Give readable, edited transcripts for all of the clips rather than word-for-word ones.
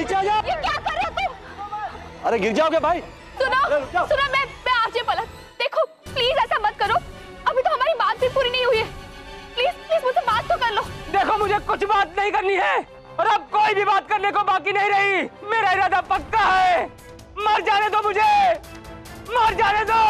नीचे आ जाओ। ये क्या कर रहे हो तुम? अरे गिर जाओगे भाई। सुनो मैं आरजे पलक, देखो प्लीज ऐसा मत करो, अभी तो हमारी बात भी पूरी नहीं हुई है। प्लीज प्लीज मुझसे बात तो कर लो। देखो मुझे कुछ बात नहीं करनी है और अब कोई भी बात करने को बाकी नहीं रही। मेरा इरादा पक्का है, मर जाने दो मुझे, मर जाने दो।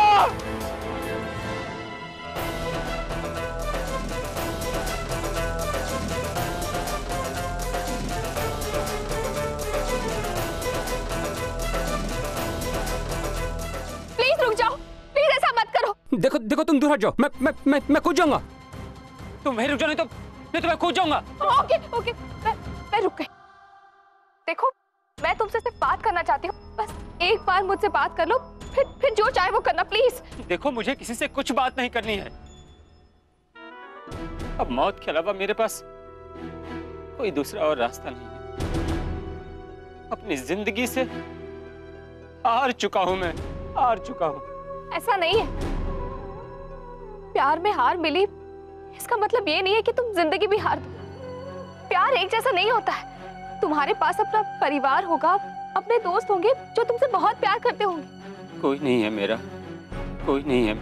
प्लीज रुक जाओ, प्लीज ऐसा मत करो। देखो देखो तुम दूर हट जाओ, मैं कूद जाऊंगा। तुम वहीं रुक जाओ, नहीं तो मैं कूद जाऊंगा। ओके ओके मैं रुक गई। देखो मैं तुमसे सिर्फ बात करना चाहती हूँ, बस एक बार मुझसे बात कर लो, फिर जो चाहे वो करना प्लीज। देखो मुझे किसी से कुछ बात नहीं करनी है। अब मौत के अलावा मेरे पास कोई दूसरा और रास्ता नहीं है। अपनी जिंदगी से हार चुका हूं मैं, हार चुका हूं। ऐसा नहीं है, प्यार में हार मिली इसका मतलब ये नहीं है कि तुम जिंदगी भी हार दो। प्यार एक जैसा नहीं होता है। तुम्हारे पास अपना परिवार होगा, अपने दोस्त होंगे जो तुमसे बहुत प्यार करते होंगे। कोई नहीं है मेरा, कोई नहीं है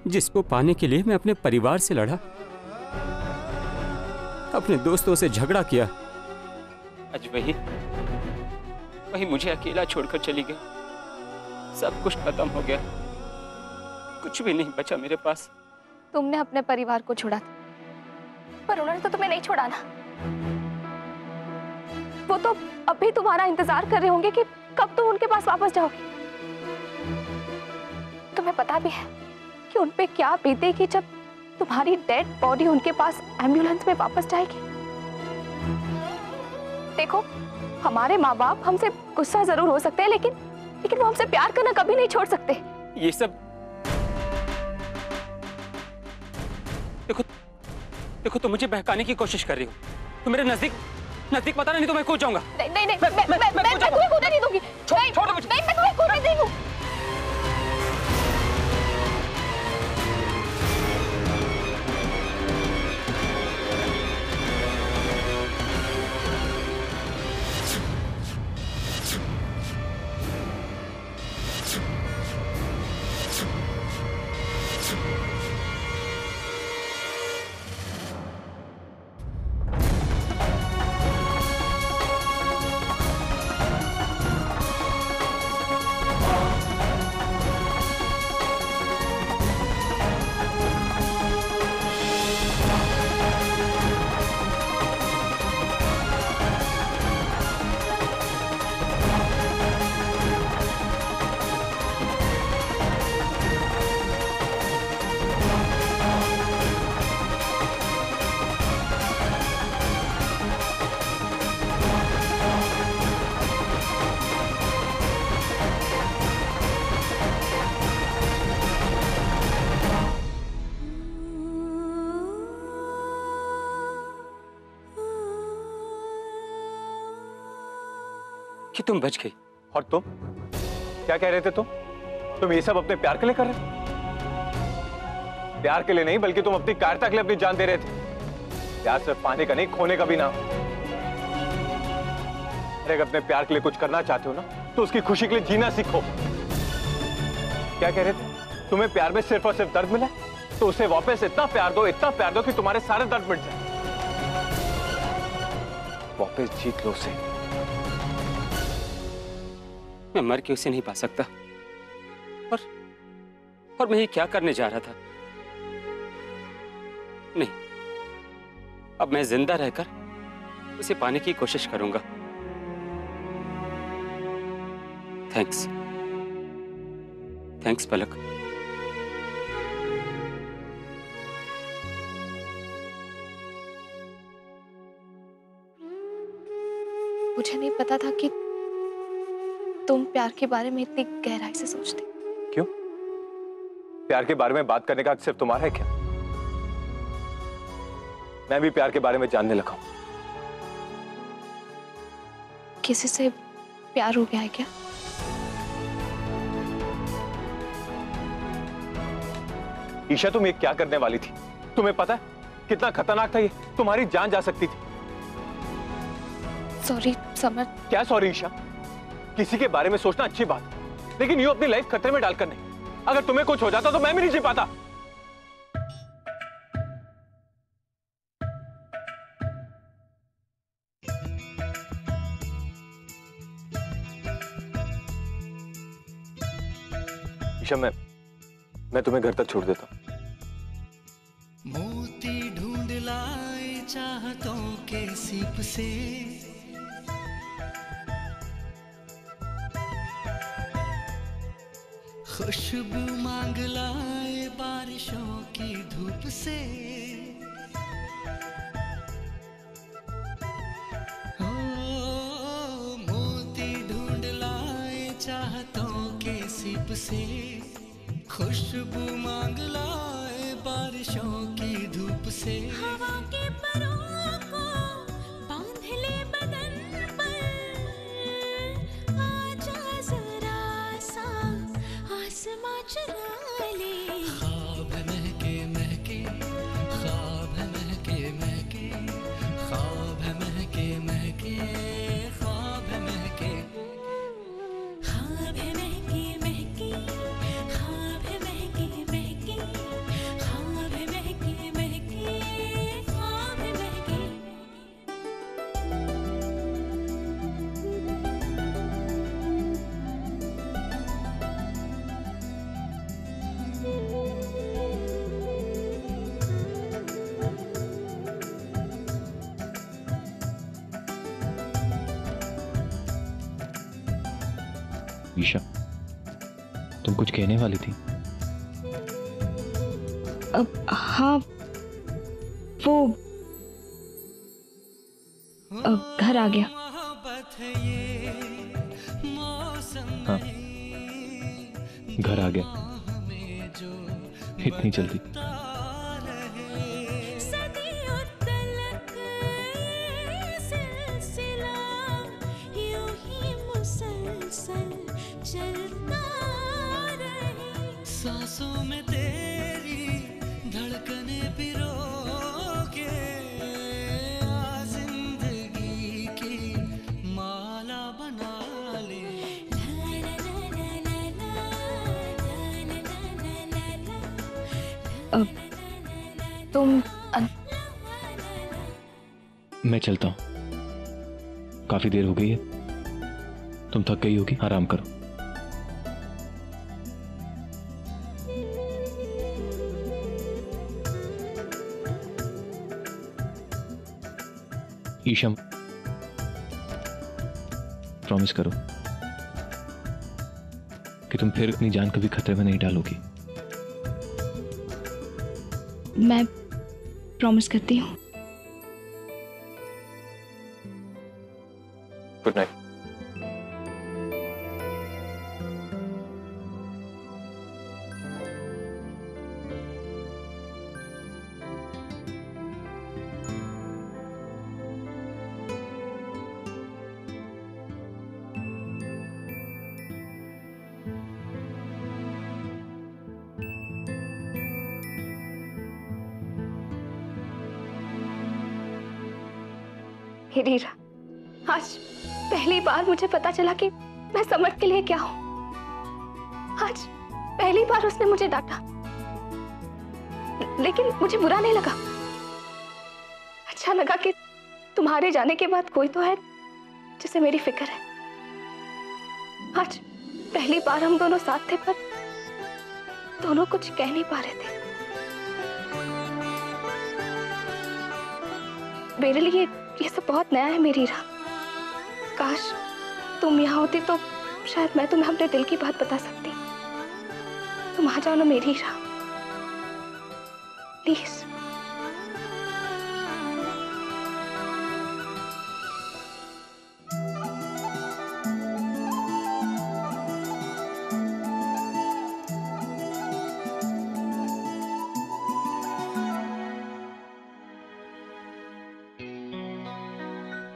जिसको पाने के लिए मैं अपने परिवार से लड़ा, अपने दोस्तों से झगड़ा किया। आज वही मुझे अकेला छोड़कर चली गई। सब कुछ खत्म हो गया, कुछ भी नहीं बचा मेरे पास। तुमने अपने परिवार को छोड़ा था, पर उन्होंने तो तुम्हें नहीं छोड़ा ना। वो तो अभी तुम्हारा इंतजार कर रहे होंगे कि कब तुम उनके पास वापस जाओगे। तुम्हें पता भी है कि उनपे क्या बीतेगी जब तुम्हारी डेड बॉडी उनके पास एम्बुलेंस में वापस जाएगी। देखो हमारे माँ बाप हमसे गुस्सा जरूर हो सकते हैं, लेकिन वो हमसे प्यार करना कभी नहीं छोड़ सकते। ये सब देखो तुम मुझे बहकाने की कोशिश कर रही हो। तुम मेरे नजदीक पता नहीं तो मैं कूद जाऊंगा। नहीं मैं तुम्हें कूदने नहीं दूंगी। छोड़ दो मुझे। नहीं मैं तुम्हें कूदने नहीं दूंगी। कि तुम बच गई। और तुम क्या कह रहे थे? तुम ये सब अपने प्यार के लिए कर रहे थे? प्यार के लिए नहीं, बल्कि तुम अपनी कायरता के लिए अपनी जान दे रहे थे। प्यार सिर्फ पाने का नहीं, खोने का भी ना। अगर अपने प्यार के लिए कुछ करना चाहते हो ना, तो उसकी खुशी के लिए जीना सीखो। क्या कह रहे थे? तुम्हें प्यार में सिर्फ और सिर्फ दर्द मिला, तो उसे वापस इतना प्यार दो कि तुम्हारे सारे दर्द मिट जाए। वापस जीत लो उसे। मैं मर के उसे नहीं पा सकता। और मैं ये क्या करने जा रहा था? नहीं, अब मैं जिंदा रहकर उसे पाने की कोशिश करूंगा। थैंक्स पलक। मुझे नहीं पता था कि तुम प्यार के बारे में इतनी गहराई से सोचते। क्यों? प्यार के बारे में बात करने का हक सिर्फ तुम्हारा है क्या? मैं भी प्यार के बारे में जानने लगा हूं। किसी से प्यार हो गया है क्या? ईशा तुम ये क्या करने वाली थी? तुम्हें पता है कितना खतरनाक था ये? तुम्हारी जान जा सकती थी। समर्थ। क्या सॉरी ईशा? किसी के बारे में सोचना अच्छी बात है, लेकिन यूं अपनी लाइफ खतरे में डालकर नहीं। अगर तुम्हें कुछ हो जाता तो मैं भी नहीं जी पाता। ईशा, मैं तुम्हें घर तक छोड़ देता हूं। मोती ढूंढ लाए चाहतों के सीप से, खुशबू मांग लाए बारिशों की धूप से। ओ, मोती ढूंढ लाए चाहतों के सीप से, खुशबू मांग लाए बारिशों की धूप से। हवा के परों को बांध ले बदन पर, आजा जरा सा आसमां चुरा ले। ख्वाब महके महके, ख्वाब महके महके, ख्वाब महके महके, ख्वाब महके। ख्वाब महके महके, ख्वाब महके महके, ख्वाब महके महके, ख्वाब महके। ईशा, तुम कुछ कहने वाली थी? हाँ, वो घर आ गया। मोहब्बत है ये मौसम हाँ, घर आ गया। हमें जो इतनी जल्दी? सदियों तलक ये सिलसिला यूं ही मुसलसल चलता रहे। सांसों में तेरी धड़कने पिरो के, आ जिंदगी की माला बना ले। ला ला ला ला ला ला ला ला ला ला। तुम मैं चलता हूँ, काफी देर हो गई है। तुम थक गई होगी, आराम करो। ईशम, प्रॉमिस करो कि तुम फिर अपनी जान कभी खतरे में नहीं डालोगी। मैं प्रॉमिस करती हूँ। Good night. हीरा, आज पहली बार मुझे पता चला कि मैं समर्थ के लिए क्या हूं। आज पहली बार उसने मुझे डांटा, लेकिन मुझे बुरा नहीं लगा। अच्छा लगा कि तुम्हारे जाने के बाद कोई तो है जिसे मेरी फिक्र है। आज पहली बार हम दोनों साथ थे, पर दोनों कुछ कह नहीं पा रहे थे। मेरे लिए ये सब बहुत नया है मेरी हीरा। काश तुम यहाँ होती तो शायद मैं तुम्हें अपने दिल की बात बता सकती। तुम आ जाओ ना मेरी हीरा, प्लीज।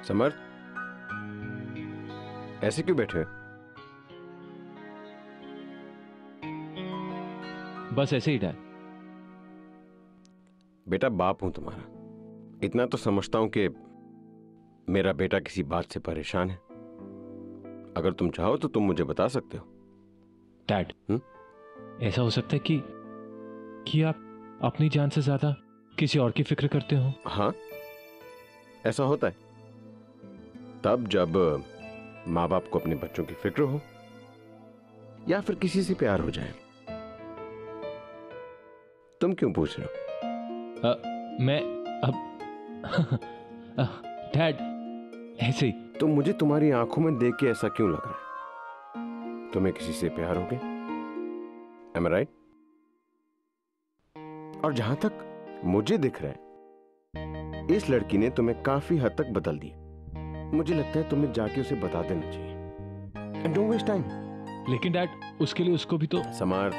समर्थ, ऐसे क्यों बैठे हो? बस ऐसे ही डैड। बेटा, बाप हूं तुम्हारा, इतना तो समझता हूं कि मेरा बेटा किसी बात से परेशान है। अगर तुम चाहो तो तुम मुझे बता सकते हो। डैड, ऐसा हो सकता है कि आप अपनी जान से ज्यादा किसी और की फिक्र करते हो? हाँ, ऐसा होता है तब जब माँ बाप को अपने बच्चों की फिक्र हो या फिर किसी से प्यार हो जाए। तुम क्यों पूछ रहे हो? मैं अब डैड, ऐसे ही। तो मुझे तुम्हारी आंखों में देख के ऐसा क्यों लग रहा है? तुम्हें किसी से प्यार हो गया? Am I right? और जहां तक मुझे दिख रहा है, इस लड़की ने तुम्हें काफी हद तक बदल दिया। मुझे लगता है तुम्हें जाके उसे बता देना चाहिए। And don't waste time. लेकिन डैड, उसके लिए उसको भी तो। समर्थ,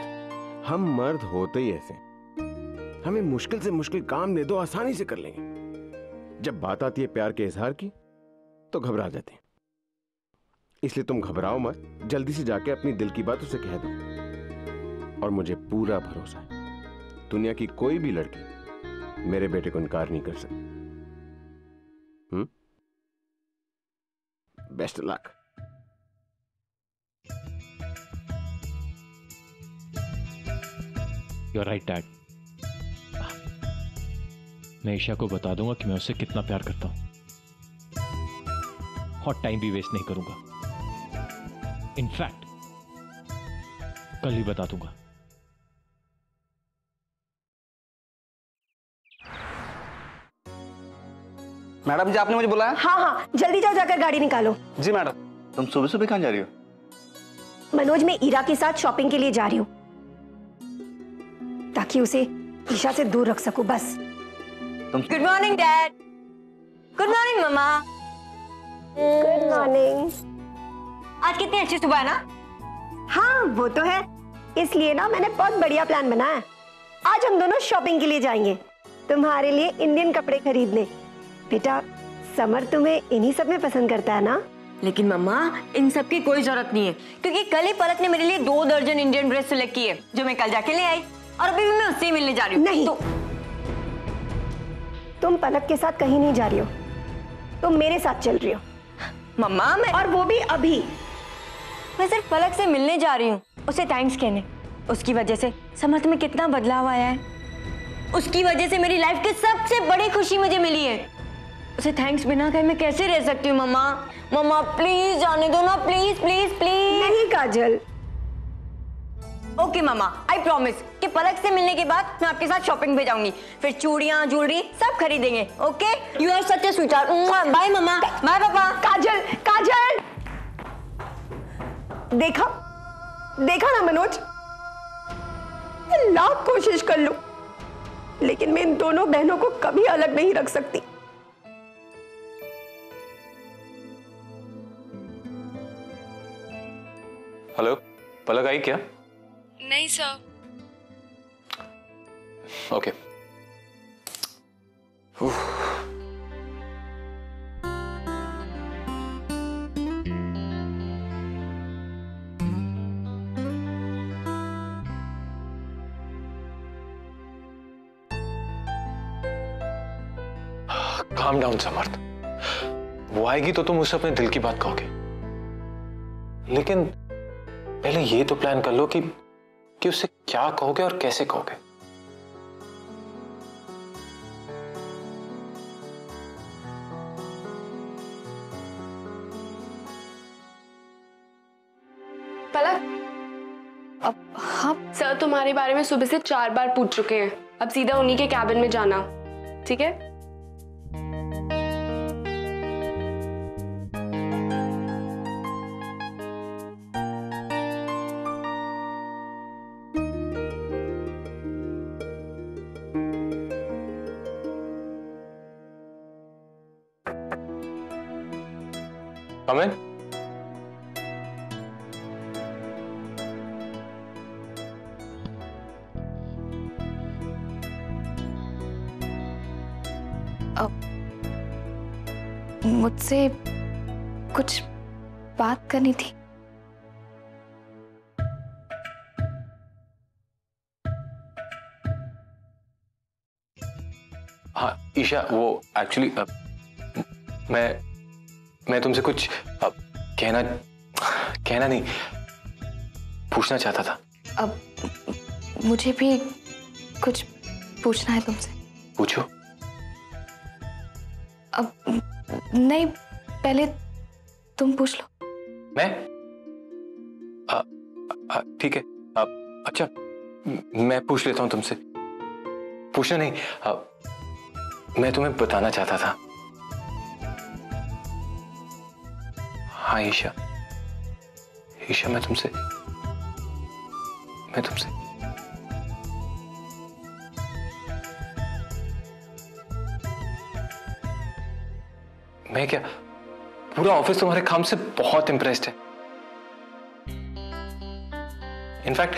हम मर्द होते ही ऐसे। हमें मुश्किल से मुश्किल काम दे दो, आसानी से कर लेंगे। जब बात आती है प्यार के इजहार की तो घबरा जाते हैं। इसलिए तुम घबराओ मत, जल्दी से जाके अपनी दिल की बात उसे कह दो। और मुझे पूरा भरोसा है, दुनिया की कोई भी लड़की मेरे बेटे को इनकार नहीं कर सकती। Best luck. You are right dad. मैं ईशा को बता दूंगा कि मैं उससे कितना प्यार करता हूं, और टाइम भी वेस्ट नहीं करूंगा। इनफैक्ट कल ही बता दूंगा। मैडम जी, आपने मुझे बुलाया? हाँ हाँ, जल्दी जाओ, जाकर गाड़ी निकालो। जी मैडम। तुम सुबह सुबह कहाँ जा रही हो? मनोज, मैं ईरा के साथ शॉपिंग के लिए जा रही हूँ, ताकि उसे ईशा से दूर रख सकूं, बस। Good morning dad. Good morning मम्मा। Good morning. आज कितनी अच्छी सुबह है ना? हाँ वो तो है, इसलिए ना मैंने बहुत बढ़िया प्लान बनाया। आज हम दोनों शॉपिंग के लिए जाएंगे, तुम्हारे लिए इंडियन कपड़े खरीदने। बेटा, समर तुम्हें इन्हीं सब में पसंद करता है ना? लेकिन मम्मा, इन सब की कोई जरूरत नहीं है, क्योंकि कल ही पलक ने मेरे लिए 2 दर्जन इंडियन ड्रेस सिलेक्ट की है, जो मैं कल जाके ले आई, और अभी भी मैं उससे ही मिलने जा रही हूँ। नहीं, तुम पलक के साथ कहीं नहीं जा रही हो, तुम मेरे साथ चल रही हो। मम्मा मैं, और वो भी अभी। मैं सिर्फ पलक से मिलने जा रही हूँ, उसे थैंक्स कहने। उसकी वजह से समर्थ में कितना बदलाव आया है। उसकी वजह से मेरी लाइफ की सबसे बड़ी खुशी मुझे मिली है। उसे थैंक्स बिना कहे मैं कैसे रह सकती हूँ मम्मा? मम्मा प्लीज जाने दो ना, प्लीज प्लीज प्लीज। नहीं काजल। ओके मम्मा, आई प्रॉमिस कि पलक से मिलने के बाद मैं आपके साथ शॉपिंग पे जाऊंगी, फिर चूड़ियां ज्वेलरी सब खरीदेंगे। Okay, you are such a sweetheart. Bye मम्मा, बाय पापा। काजल, काजल, देखा देखा ना मनोज, मैं लाख कोशिश कर लूं, लेकिन मैं इन दोनों बहनों को कभी अलग नहीं रख सकती। हेलो, पलक आई क्या? नहीं सर। ओके। काम डाउन समर्थ, वो आएगी तो तुम उसे अपने दिल की बात कहोगे, लेकिन पहले ये तो प्लान कर लो कि उसे क्या कहोगे और कैसे कहोगे। पलक, अब हाँ सर तुम्हारे बारे में सुबह से 4 बार पूछ चुके हैं, अब सीधा उन्हीं के कैबिन में जाना, ठीक है? Come in. मुझसे कुछ बात करनी थी। हाँ ईशा, वो एक्चुअली मैं मैं तुमसे कुछ कहना नहीं, पूछना चाहता था। अब मुझे भी कुछ पूछना है तुमसे। पूछो। अब नहीं, पहले तुम पूछ लो। मैं? ठीक है। अच्छा, मैं पूछ लेता हूं तुमसे। पूछना नहीं, मैं तुम्हें बताना चाहता था। हाँ ईशा, मैं तुमसे मैं क्या, पूरा ऑफिस तुम्हारे काम से बहुत इंप्रेस्ड है। इनफैक्ट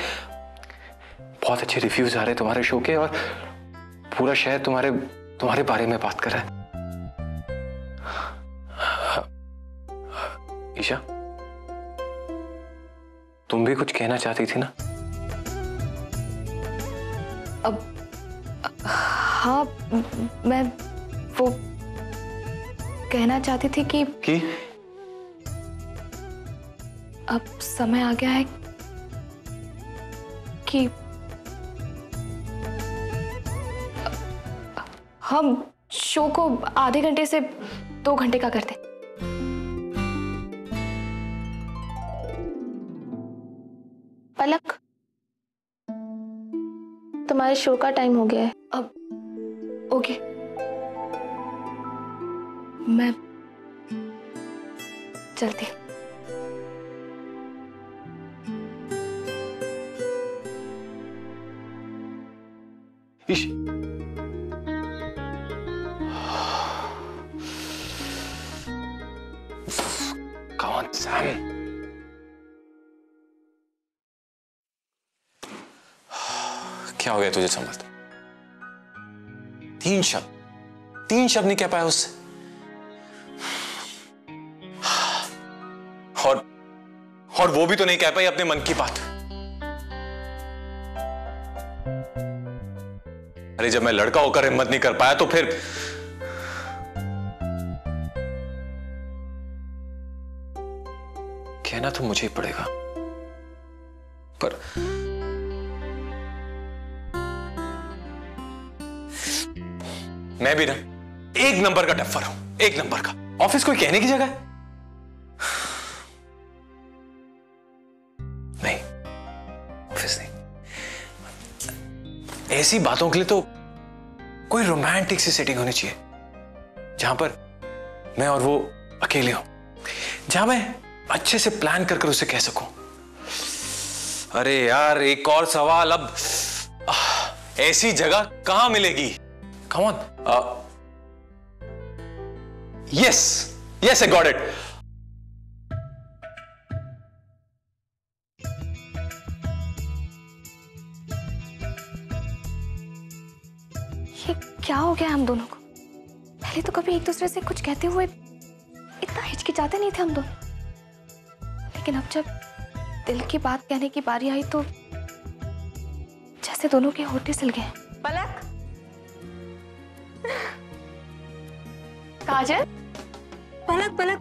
बहुत अच्छे रिव्यूज आ रहे हैं तुम्हारे शो के, और पूरा शहर तुम्हारे बारे में बात कर रहा है। ईशा, तुम भी कुछ कहना चाहती थी ना? अब हाँ, मैं वो कहना चाहती थी कि अब समय आ गया है कि हम शो को आधे घंटे से 2 घंटे का करते। पलक, तुम्हारे शो का टाइम हो गया है अब। ओके, मैं चलती। कौन सैम? क्या हो गया तुझे समझ? 3 शब्द नहीं कह पाया उससे, और वो भी तो नहीं कह पाई अपने मन की बात। अरे जब मैं लड़का होकर हिम्मत नहीं कर पाया तो फिर कहना तो मुझे ही पड़ेगा। पर मैं भी ना 1 नंबर का डफर हूं, 1 नंबर का। ऑफिस कोई कहने की जगह है? नहीं, ऑफिस नहीं। ऐसी बातों के लिए तो कोई रोमांटिक सी सेटिंग होनी चाहिए, जहां पर मैं और वो अकेले हों, जहां मैं अच्छे से प्लान कर उसे कह सकूं। अरे यार, एक और सवाल, अब ऐसी जगह कहां मिलेगी? Come on. Yes, I got it. ये क्या हो गया हम दोनों को? पहले तो कभी एक दूसरे से कुछ कहते हुए इतना हिचकिचाते नहीं थे हम दोनों, लेकिन अब जब दिल की बात कहने की बारी आई तो जैसे दोनों के होठे सिल गए। पलक, काजल, पलक,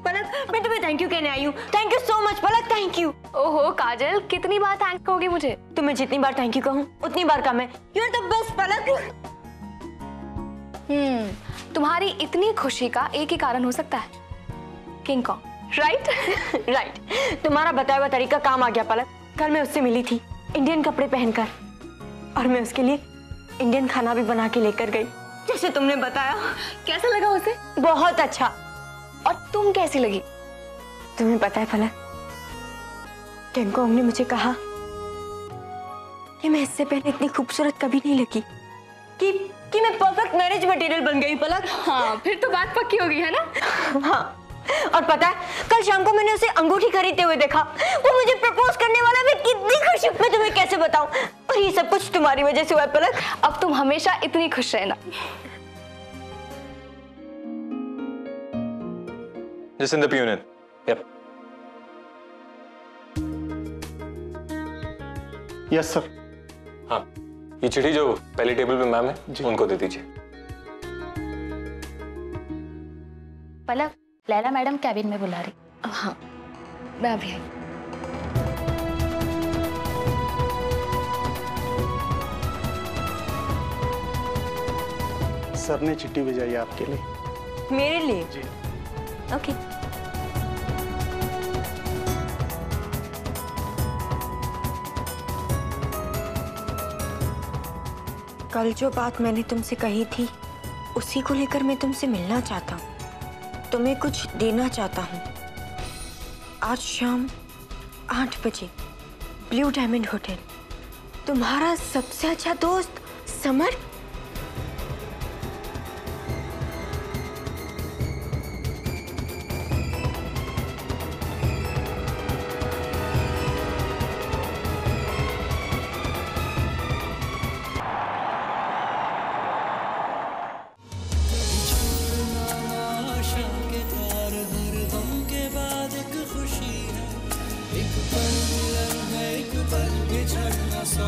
मैं तुम्हें थैंक यू कहने आई हूँ। Thank you so much Palak, thank you. ओहो काजल, कितनी बार थैंक कहोगी मुझे? तुम्हें जितनी बार थैंक यू कहूँ उतनी बार कम है। यू आर द बेस्ट पलक। तुम्हारी इतनी खुशी का एक ही कारण हो सकता है, किंग कॉन्ग, राइट? राइट। तुम्हारा बताया हुआ तरीका काम आ गया पलक। कल मैं उससे मिली थी इंडियन कपड़े पहनकर, और मैं उसके लिए इंडियन खाना भी बना के लेकर गई, जैसे तुमने बताया। कैसा लगा उसे? बहुत अच्छा। और तुम कैसी लगी? तुम्हें पता है पलक, किंग कॉन्ग ने मुझे कहा कि मैं इससे पहले इतनी खूबसूरत कभी नहीं लगी, कि मैं परफेक्ट मैरिज मटेरियल बन गई पलक। हाँ, फिर तो बात पक्की हो गई है ना? हाँ, और पता है कल शाम को मैंने उसे अंगूठी खरीदते हुए देखा। वो मुझे प्रपोज करने वाला, मैं कितनी खुश हूँ मैं तुम्हें कैसे बताऊं। और ये सब कुछ तुम्हारी वजह से हुआ है पलक। अब तुम हमेशा इतनी खुश रहना। Jacinda Punin. Yep. Yes sir. हाँ, ये चिट्ठी जो पहले टेबल पे मैम है, उनको दे दीजिए। पलक, लैला मैडम कैबिन में बुला रही। हाँ, मैं अभी आई। सर ने चिट्ठी भेजाई है आपके लिए। मेरे लिए? जी। ओके। कल जो बात मैंने तुमसे कही थी उसी को लेकर मैं तुमसे मिलना चाहता हूँ, तुम्हें कुछ देना चाहता हूँ। आज शाम 8 बजे ब्लू डायमंड होटल, तुम्हारा सबसे अच्छा दोस्त समर। एक पल मिलन है, एक पल बिछड़ना सौ